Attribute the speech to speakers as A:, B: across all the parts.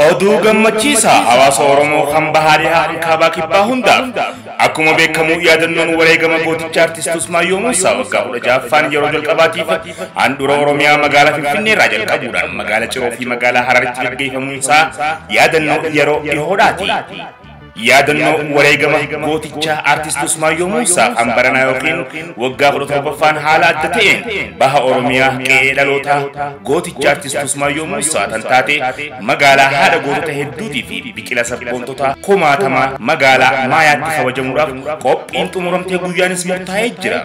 A: Oduu gammachiisaa hawaasa Oromoo kan bahaadhaa kaabaa kibbaa hundaaf akkuma beekamu yaadannoon wareegama gooticha Artiist Usmaayyoo Muusaa waggaa 16ffaan yeroo jalqabaatiif handhuura Oromiyaa magaalaa Finfinnee irraa jalqabuudhaan magaalaa Ciroo fi magaalaa Hararitti gaggeeffamuun isaa yaadannoo yeroo dhihoodhaati. Yaadannoo wareegama gooticha Artiist Usmaayyoo Muusaa kan baranaa yookiin waggaa 17ffaan haala adda ta'een baha Oromiyaa qe'ee dhalootaa gooticha Artiist Usmaayyoo Muusaa tan taate magaalaa haadha gootota hedduutii fi biqila sabboontotaa kumaatamaa magaalaa Maayaatti kabajamuudhaaf qophiin xumuramtee guyyaanis murtaa'ee jira.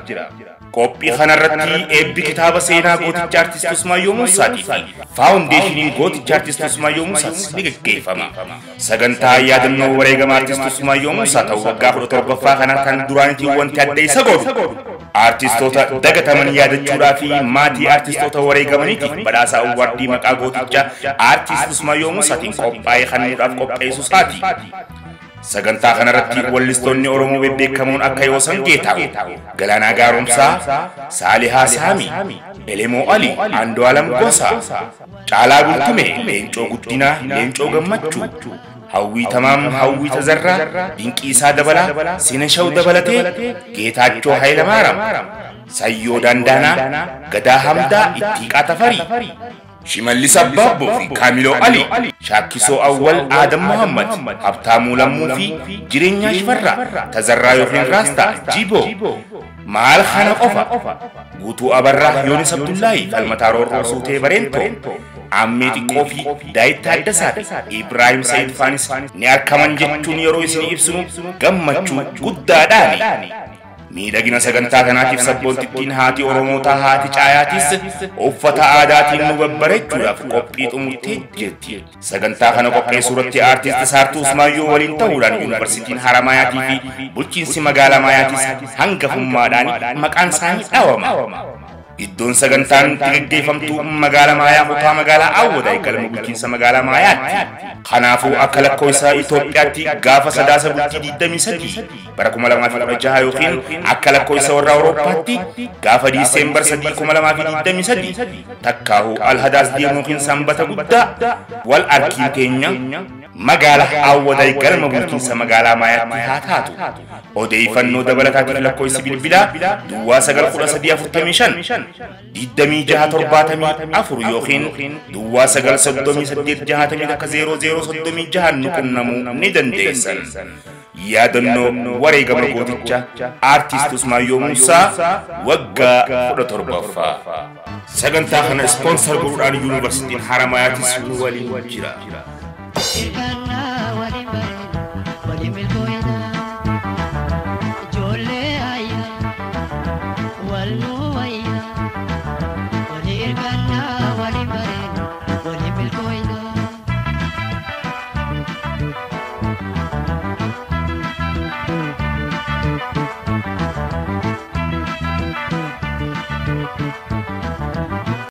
A: Qophii kanarratti eebbi kitaaba seenaa gooticha Artiist Usmaayyoo Muusaatii fi faawundeeshiniin gooticha Artiist Usmaayyoo Muusaas ni gaggeeffama. Sagantaa yaadannoo wareegama Artiist Usmaayyoo Muusaa ta'uu waggaa 17ffaa kana kan duraanitii wanti adda isa godhu artistoota dagataman yaadachuudhaa fi maatii artistoota wareegamaniitiif badhaasa awwaardii maqaa gooticha Artiist Usmaayyoo Muusaatiin qophaa'ee kennuudhaaf qopheessu isaati. Sagantaa kanarratti wallistoonni Oromoo bebbeekamoon akka Yoosan Geetaa'u, Galaanaa Gaaromsaa, Saalihaa Saamii, Elemoo Ali, Andu'aalam Gosaa, Caalaa Bultumee, Leencoo Guddinaa, Leencoo Gammachuu, Hawwii Tamaam, Hawwii Tazarraa, Dinqiisaa Dabalaa, Sinashaw Dabalatee, Geetaachoo Hayilamaaraam, Sayyoo Dandaanaa, Gadaa Hamdaa, Ittiiqaa Tafarii, Shimallis Abbaaboo fi Kaamiloo Ali, Shaakkisoo Awwal Aadam Muhammad, Habtaamuu Lammuu fi Jireenyaa Shifarraa, Tazarraa yookiin Raastaa, Jiboo, Maal Kana Qofa, Guutuu Abarraa, Yoonis Abdullaahi, Falmataa Roorroo Suutee Bareentoo, Ammee Xiqqoo fi Daayit Taaddasaati, Ibraahim Sa'iid Faanis ni argaman jechuun yeroo isin ibsinu gammachuu guddaadhaani. Miidhagina sagantaa kanaatiif sabboontiittiin haati Oromootaa haati Caayaatis uffata aadaatiin nu babbareechuudhaaf qophii xumurtee jirti. Sagantaa kana qopheessuu irratti Artiist Saartuu Usmaayyoo waliin ta'uudhaan Yuunivarsiitiin Haramaayatii fi bulchiinsi magaalaa Maayaatis hangafummaadhaan maqaan isaanii dhaawama. Iddoon sagantaan itti gaggeeffamtu magaalaa Maayaa kutaa magaalaa Awwadaay galma bulchiinsa magaalaa Maayaatti. Kanaafuu akka lakkoofsa Itoophiyaatti gaafa sadaasa bultii 23 bara 2016 yookiin akka lakkoofsa warra Awurooppaatti gaafa Diiseembar 3 2023 takkaahuu alhadaas deemuu yookiin sanbata guddaa wal arkiin teenya magaalaa Awwadaay galma bulchiinsa magaalaa Maayaatti haa taatu. Odeeffannoo dabalataatiif lakkoofsi bilbilaa Duwwaa 91345 2674 yookiin Duwwaa 938 nu qunnamuu ni dandeessan. Yaadannoo wareegama gooticha Artiist Usmaayyoo Muusaa waggaa 17ffaa. Sagantaa kana ispoonsar godhuudhaan Yuunivarsiitiin Haramaayatis waliin jira.